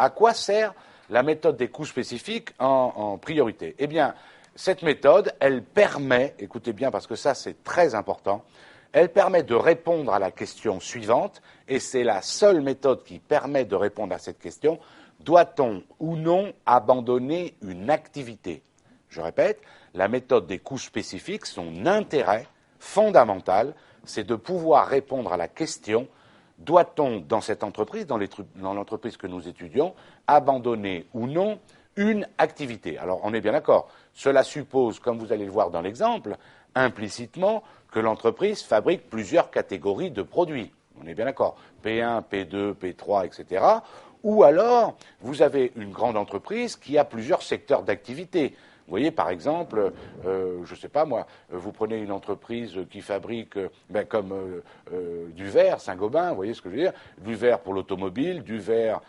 à quoi sert la méthode des coûts spécifiques en priorité? Eh bien, cette méthode, elle permet, écoutez bien parce que ça c'est très important, elle permet de répondre à la question suivante, et c'est la seule méthode qui permet de répondre à cette question: doit-on ou non abandonner une activité? Je répète, la méthode des coûts spécifiques, son intérêt fondamental, c'est de pouvoir répondre à la question: doit-on, dans cette entreprise, dans l'entreprise que nous étudions, abandonner ou non une activité? Alors, on est bien d'accord. Cela suppose, comme vous allez le voir dans l'exemple, implicitement que l'entreprise fabrique plusieurs catégories de produits. On est bien d'accord. P1, P2, P3, etc. Ou alors, vous avez une grande entreprise qui a plusieurs secteurs d'activité. Vous voyez, par exemple, je ne sais pas moi, vous prenez une entreprise qui fabrique comme du verre, Saint-Gobain, vous voyez ce que je veux dire, du verre pour l'automobile, du verre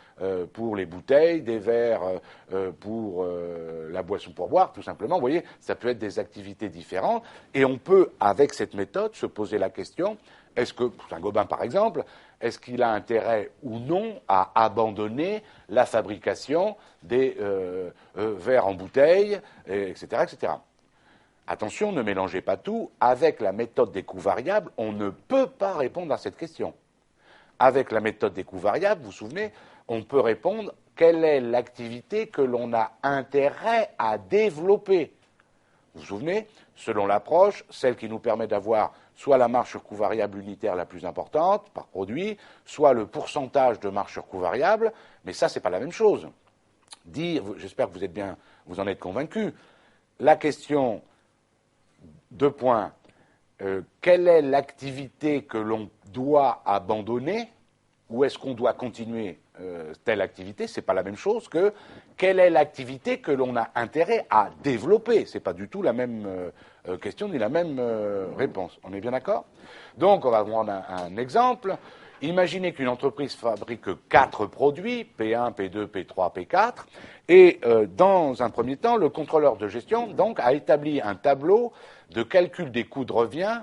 pour les bouteilles, des verres pour la boisson pour boire, tout simplement. Vous voyez, ça peut être des activités différentes. Et on peut, avec cette méthode, se poser la question: est-ce que, Saint-Gobain par exemple, est-ce qu'il a intérêt ou non à abandonner la fabrication des verres en bouteille, etc., etc. Attention, ne mélangez pas tout. Avec la méthode des coûts variables, on ne peut pas répondre à cette question. Avec la méthode des coûts variables, vous vous souvenez, on peut répondre: quelle est l'activité que l'on a intérêt à développer? Vous vous souvenez, selon l'approche, celle qui nous permet d'avoir soit la marge sur coût variable unitaire la plus importante par produit, soit le pourcentage de marge sur coût variable, mais ça, ce n'est pas la même chose. J'espère que vous en êtes convaincus, la question, deux points, quelle est l'activité que l'on doit abandonner, ou est-ce qu'on doit continuer telle activité? Ce n'est pas la même chose que quelle est l'activité que l'on a intérêt à développer. Ce n'est pas du tout la même question ni la même réponse. On est bien d'accord? Donc, on va prendre un exemple. Imaginez qu'une entreprise fabrique 4 produits, P1, P2, P3, P4, et dans un premier temps, le contrôleur de gestion donc, a établi un tableau de calcul des coûts de revient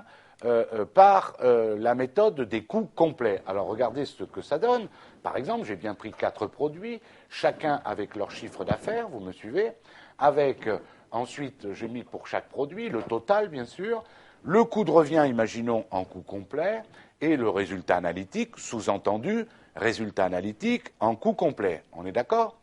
par la méthode des coûts complets. Alors regardez ce que ça donne. Par exemple, j'ai bien pris 4 produits, chacun avec leur chiffre d'affaires, vous me suivez, avec ensuite j'ai mis pour chaque produit le total bien sûr, le coût de revient, imaginons, en coût complet, et le résultat analytique, sous-entendu, résultat analytique en coût complet. On est d'accord?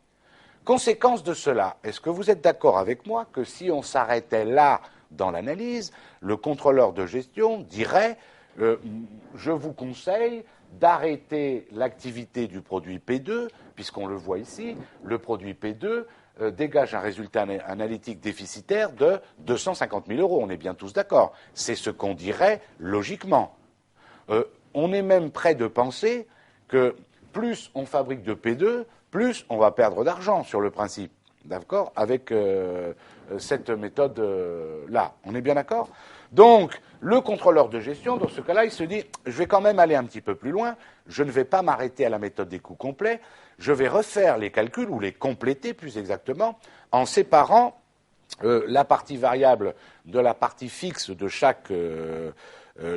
Conséquence de cela, est-ce que vous êtes d'accord avec moi que si on s'arrêtait là dans l'analyse, le contrôleur de gestion dirait je vous conseille d'arrêter l'activité du produit P2, puisqu'on le voit ici, le produit P2 dégage un résultat analytique déficitaire de 250 000 euros. On est bien tous d'accord. C'est ce qu'on dirait logiquement. On est même prêt de penser que plus on fabrique de P2, plus on va perdre d'argent sur le principe. D'accord? Avec cette méthode-là. On est bien d'accord? Donc, le contrôleur de gestion, dans ce cas-là, il se dit, je vais quand même aller un petit peu plus loin, je ne vais pas m'arrêter à la méthode des coûts complets, je vais refaire les calculs, ou les compléter plus exactement, en séparant la partie variable de la partie fixe de chaque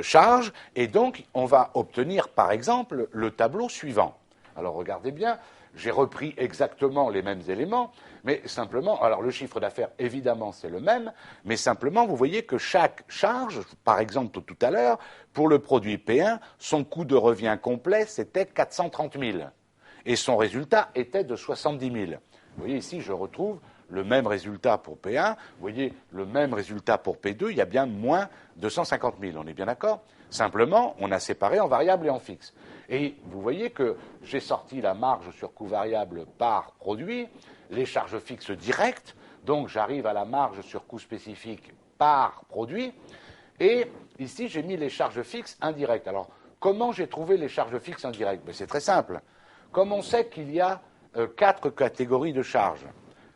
charge, et donc on va obtenir, par exemple, le tableau suivant. Alors regardez bien, j'ai repris exactement les mêmes éléments, mais simplement, alors le chiffre d'affaires, évidemment, c'est le même, mais simplement, vous voyez que chaque charge, par exemple tout à l'heure, pour le produit P1, son coût de revient complet, c'était 430 000, et son résultat était de 70 000. Vous voyez ici, je retrouve le même résultat pour P1, vous voyez le même résultat pour P2, il y a bien moins 250 000, on est bien d'accord? Simplement, on a séparé en variable et en fixe. Et vous voyez que j'ai sorti la marge sur coût variable par produit, les charges fixes directes, donc j'arrive à la marge sur coût spécifique par produit, et ici j'ai mis les charges fixes indirectes. Alors, comment j'ai trouvé les charges fixes indirectes? C'est très simple. Comme on sait qu'il y a 4 catégories de charges,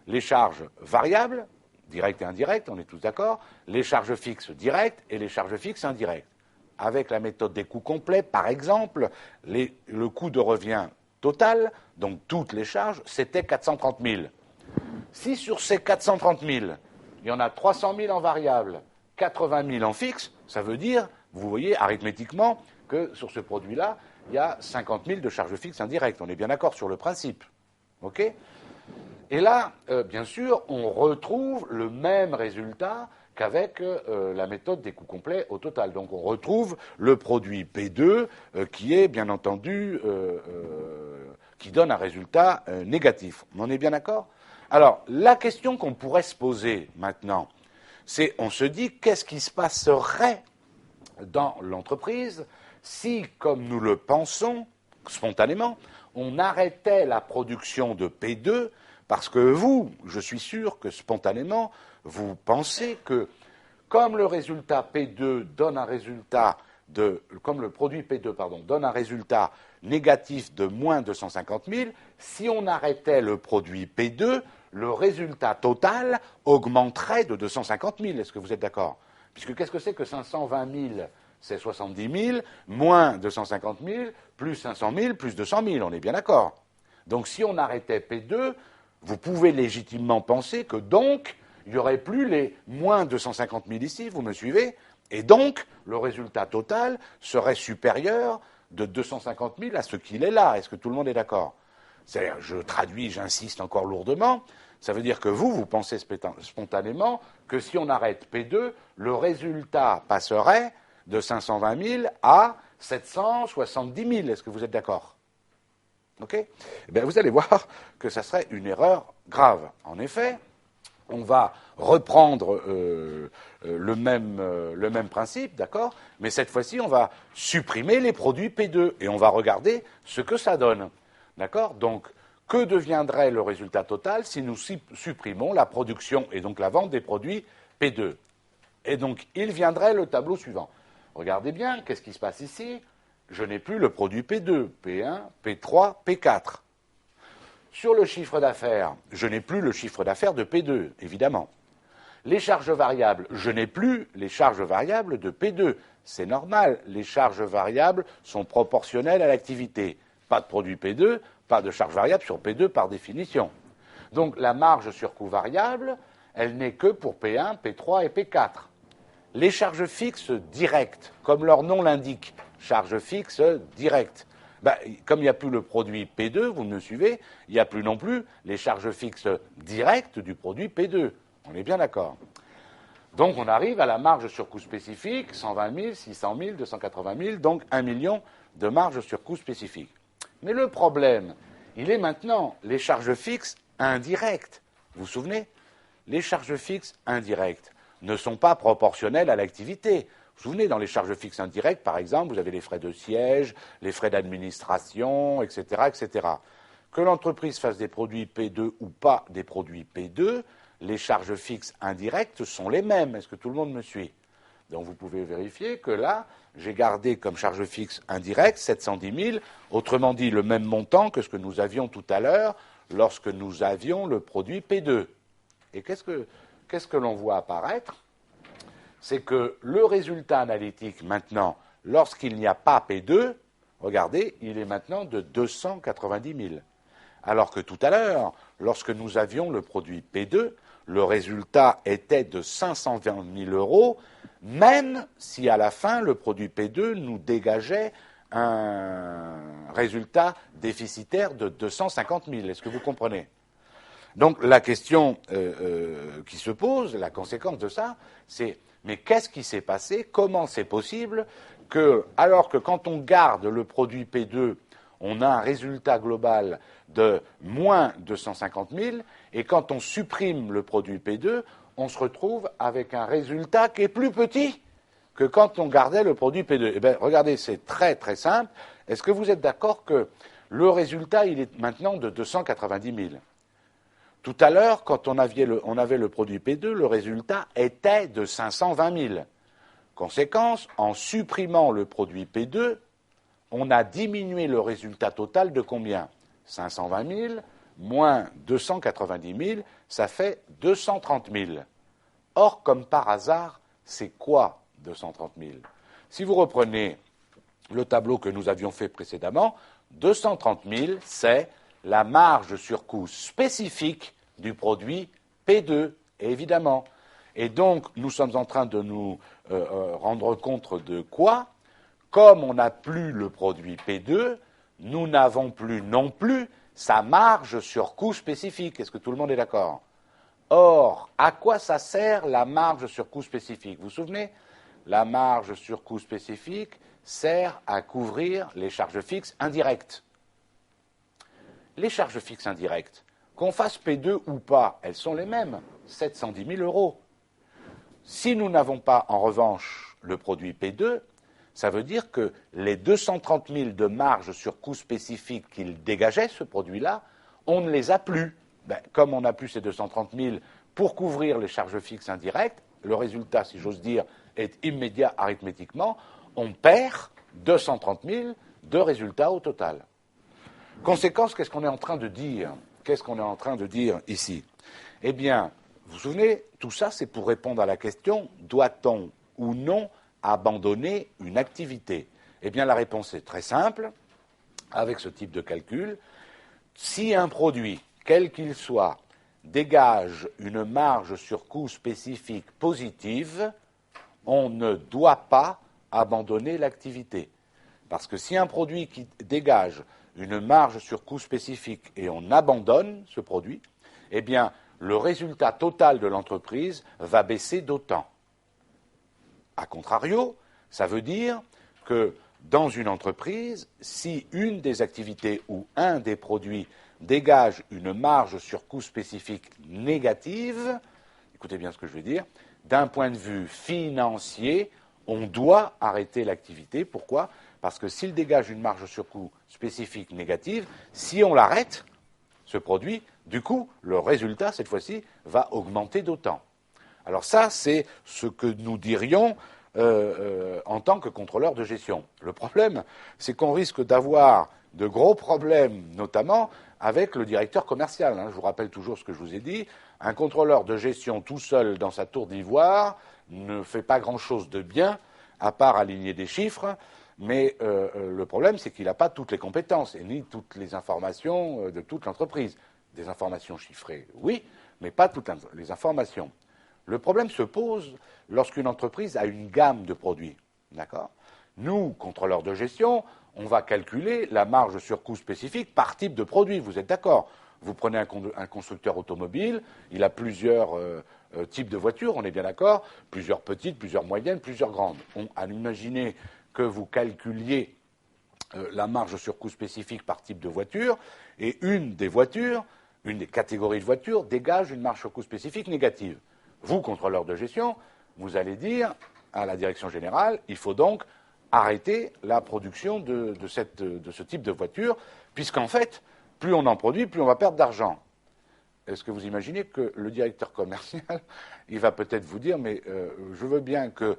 les charges variables, directes et indirectes, on est tous d'accord, les charges fixes directes et les charges fixes indirectes. Avec la méthode des coûts complets, par exemple, le coût de revient total, donc toutes les charges, c'était 430 000. Si sur ces 430 000, il y en a 300 000 en variable, 80 000 en fixe, ça veut dire, vous voyez arithmétiquement, que sur ce produit-là, il y a 50 000 de charges fixes indirectes. On est bien d'accord sur le principe. OK ? Et là, bien sûr, on retrouve le même résultat qu'avec la méthode des coûts complets au total. Donc on retrouve le produit P2 qui est, bien entendu, qui donne un résultat négatif. On en est bien d'accord ? Alors, la question qu'on pourrait se poser maintenant, c'est, on se dit, qu'est-ce qui se passerait dans l'entreprise si, comme nous le pensons spontanément, on arrêtait la production de P2 parce que vous, je suis sûr que spontanément, vous pensez que comme le résultat P2 donne un résultat comme le produit P2 donne un résultat négatif de moins 250 000, si on arrêtait le produit P2, le résultat total augmenterait de 250 000. Est-ce que vous êtes d'accord ? Puisque qu'est-ce que c'est que 520 000 ? C'est 70 000, moins 250 000, plus 500 000, plus 200 000. On est bien d'accord. Donc si on arrêtait P2, vous pouvez légitimement penser que donc, il n'y aurait plus les moins 250 000 ici, vous me suivez ? Et donc, le résultat total serait supérieur de 250 000 à ce qu'il est là. Est-ce que tout le monde est d'accord ? C'est-à-dire, je traduis, j'insiste encore lourdement, ça veut dire que vous pensez spontanément que si on arrête P2, le résultat passerait de 520 000 à 770 000. Est-ce que vous êtes d'accord ? OK ? Eh bien, vous allez voir que ça serait une erreur grave. En effet, on va reprendre le même principe, d'accord ? Mais cette fois-ci, on va supprimer les produits P2 et on va regarder ce que ça donne. D'accord ? Donc, que deviendrait le résultat total si nous supprimons la production et donc la vente des produits P2 ? Et donc, il viendrait le tableau suivant. Regardez bien, qu'est-ce qui se passe ici ? Je n'ai plus le produit P2, P1, P3, P4. Sur le chiffre d'affaires, je n'ai plus le chiffre d'affaires de P2, évidemment. Les charges variables, je n'ai plus les charges variables de P2. C'est normal, les charges variables sont proportionnelles à l'activité. Pas de produit P2, pas de charges variables sur P2 par définition. Donc la marge sur coût variable, elle n'est que pour P1, P3 et P4. Les charges fixes directes, comme leur nom l'indique, charges fixes directes. Comme il n'y a plus le produit P2, vous me suivez, il n'y a plus non plus les charges fixes directes du produit P2. On est bien d'accord. Donc on arrive à la marge sur coût spécifique, 120 000, 600 000, 280 000, donc 1 million de marge sur coût spécifique. Mais le problème, il est maintenant les charges fixes indirectes. Vous vous souvenez ? Les charges fixes indirectes ne sont pas proportionnelles à l'activité. Vous vous souvenez, dans les charges fixes indirectes, par exemple, vous avez les frais de siège, les frais d'administration, etc., etc. Que l'entreprise fasse des produits P2 ou pas des produits P2, les charges fixes indirectes sont les mêmes. Est-ce que tout le monde me suit ? Donc vous pouvez vérifier que là, j'ai gardé comme charge fixe indirecte 710 000, autrement dit le même montant que ce que nous avions tout à l'heure lorsque nous avions le produit P2. Et qu'est-ce que l'on voit apparaître ? C'est que le résultat analytique maintenant, lorsqu'il n'y a pas P2, regardez, il est maintenant de 290 000. Alors que tout à l'heure, lorsque nous avions le produit P2, le résultat était de 520 000 euros, même si à la fin, le produit P2 nous dégageait un résultat déficitaire de 250 000. Est-ce que vous comprenez ? Donc la question qui se pose, la conséquence de ça, c'est mais qu'est-ce qui s'est passé ? Comment c'est possible que, alors que quand on garde le produit P2, on a un résultat global de moins 250 000, et quand on supprime le produit P2, on se retrouve avec un résultat qui est plus petit que quand on gardait le produit P2. Eh bien, regardez, c'est très très simple. Est-ce que vous êtes d'accord que le résultat, il est maintenant de 290 000 ? Tout à l'heure, quand on avait le produit P2, le résultat était de 520 000. Conséquence, en supprimant le produit P2, on a diminué le résultat total de combien ? 520 000 moins 290 000, ça fait 230 000. Or, comme par hasard, c'est quoi 230 000 ? Si vous reprenez le tableau que nous avions fait précédemment, 230 000, c'est la marge sur coût spécifique du produit P2, évidemment. Et donc, nous sommes en train de nous rendre compte de quoi ? Comme on n'a plus le produit P2, nous n'avons plus non plus sa marge sur coût spécifique. Est-ce que tout le monde est d'accord? Or, à quoi ça sert la marge sur coût spécifique? Vous vous souvenez? La marge sur coût spécifique sert à couvrir les charges fixes indirectes. Les charges fixes indirectes, qu'on fasse P2 ou pas, elles sont les mêmes, 710 000 euros. Si nous n'avons pas, en revanche, le produit P2, ça veut dire que les 230 000 de marge sur coût spécifique qu'il dégageait, ce produit-là, on ne les a plus. Comme on n'a plus ces 230 000 pour couvrir les charges fixes indirectes, le résultat, si j'ose dire, est immédiat arithmétiquement, on perd 230 000 de résultats au total. Conséquence, qu'est-ce qu'on est en train de dire? Qu'est-ce qu'on est en train de dire ici? Eh bien, vous vous souvenez, tout ça, c'est pour répondre à la question, doit-on ou non abandonner une activité? Eh bien, la réponse est très simple, avec ce type de calcul. Si un produit, quel qu'il soit, dégage une marge sur coût spécifique positive, on ne doit pas abandonner l'activité. Parce que si un produit qui dégage une marge sur coût spécifique et on abandonne ce produit, eh bien, le résultat total de l'entreprise va baisser d'autant. A contrario, ça veut dire que dans une entreprise, si une des activités ou un des produits dégage une marge sur coût spécifique négative, écoutez bien ce que je veux dire, d'un point de vue financier, on doit arrêter l'activité. Pourquoi? Parce que s'il dégage une marge sur coût spécifique négative, si on l'arrête, ce produit, du coup, le résultat, cette fois-ci, va augmenter d'autant. Alors ça, c'est ce que nous dirions en tant que contrôleur de gestion. Le problème, c'est qu'on risque d'avoir de gros problèmes, notamment avec le directeur commercial. Je vous rappelle toujours ce que je vous ai dit. Un contrôleur de gestion tout seul dans sa tour d'ivoire ne fait pas grand-chose de bien, à part aligner des chiffres. Mais le problème, c'est qu'il n'a pas toutes les compétences et ni toutes les informations de toute l'entreprise. Des informations chiffrées, oui, mais pas toutes les informations. Le problème se pose lorsqu'une entreprise a une gamme de produits. D'accord? Nous, contrôleurs de gestion, on va calculer la marge sur coût spécifique par type de produit. Vous êtes d'accord? Vous prenez un constructeur automobile, il a plusieurs types de voitures, on est bien d'accord? Plusieurs petites, plusieurs moyennes, plusieurs grandes. À imaginer que vous calculiez la marge sur coût spécifique par type de voiture, et une des voitures, une des catégories de voitures, dégage une marge sur coût spécifique négative. Vous, contrôleur de gestion, vous allez dire à la direction générale, il faut donc arrêter la production de ce type de voiture, puisqu'en fait, plus on en produit, plus on va perdre d'argent. Est-ce que vous imaginez que le directeur commercial, il va peut-être vous dire, mais je veux bien que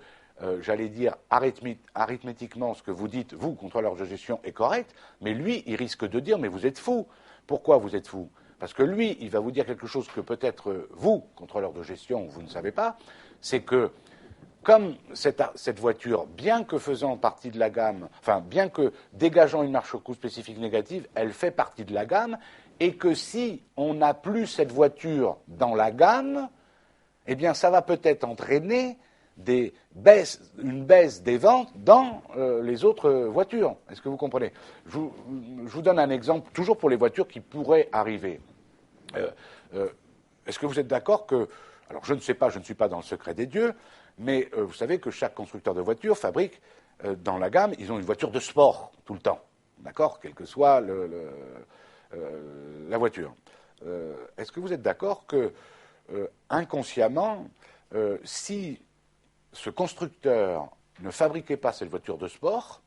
j'allais dire arithmétiquement ce que vous dites, vous, contrôleur de gestion, est correct, mais lui, il risque de dire, mais vous êtes fou. Pourquoi vous êtes fou? Parce que lui, il va vous dire quelque chose que peut-être vous, contrôleur de gestion, vous ne savez pas, c'est que comme cette voiture, bien que faisant partie de la gamme, enfin, bien que dégageant une marge au coût spécifique négative, elle fait partie de la gamme, et que si on n'a plus cette voiture dans la gamme, eh bien, ça va peut-être entraîner une baisse des ventes dans les autres voitures. Est-ce que vous comprenez? Je vous donne un exemple, toujours pour les voitures qui pourraient arriver. Est-ce que vous êtes d'accord que, alors je ne sais pas, je ne suis pas dans le secret des dieux, mais vous savez que chaque constructeur de voitures fabrique dans la gamme, ils ont une voiture de sport tout le temps, d'accord, quelle que soit la voiture. Est-ce que vous êtes d'accord que inconsciemment, si ce constructeur ne fabriquait pas cette voiture de sport,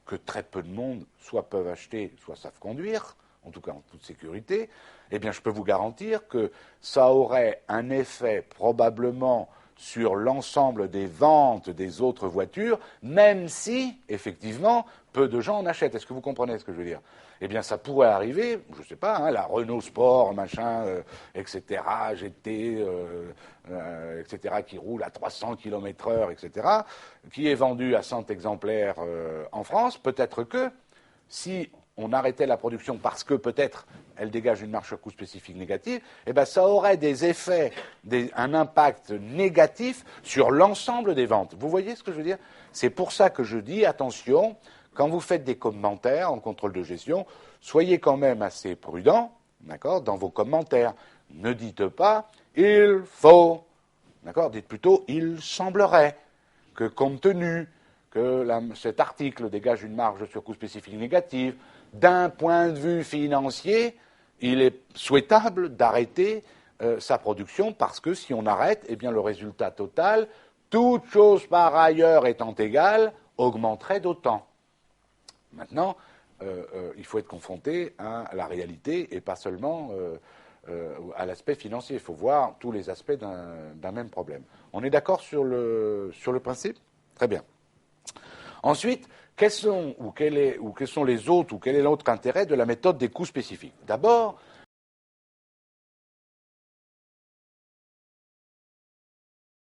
que très peu de monde soit peuvent acheter, soit savent conduire, en tout cas en toute sécurité, eh bien je peux vous garantir que ça aurait un effet probablement sur l'ensemble des ventes des autres voitures, même si, effectivement, peu de gens en achètent. Est-ce que vous comprenez ce que je veux dire? Eh bien, ça pourrait arriver, je ne sais pas, la Renault Sport, machin, etc., GT, etc., qui roule à 300 km/h, etc., qui est vendu à 100 exemplaires en France. Peut-être que, si on arrêtait la production parce que peut-être elle dégage une marge sur coût spécifique négative, eh bien ça aurait des effets, un impact négatif sur l'ensemble des ventes. Vous voyez ce que je veux dire? C'est pour ça que je dis, attention, quand vous faites des commentaires en contrôle de gestion, soyez quand même assez prudent, d'accord, dans vos commentaires. Ne dites pas « il faut », d'accord, dites plutôt « il semblerait que compte tenu que cet article dégage une marge de surcoût spécifique négative, d'un point de vue financier, il est souhaitable d'arrêter sa production parce que si on arrête, eh bien le résultat total, toute chose par ailleurs étant égale, augmenterait d'autant. Maintenant, il faut être confronté à la réalité et pas seulement à l'aspect financier. Il faut voir tous les aspects d'un même problème. On est d'accord sur le principe? Très bien. Ensuite, quels sont les autres ou quel est l'autre intérêt de la méthode des coûts spécifiques? D'abord,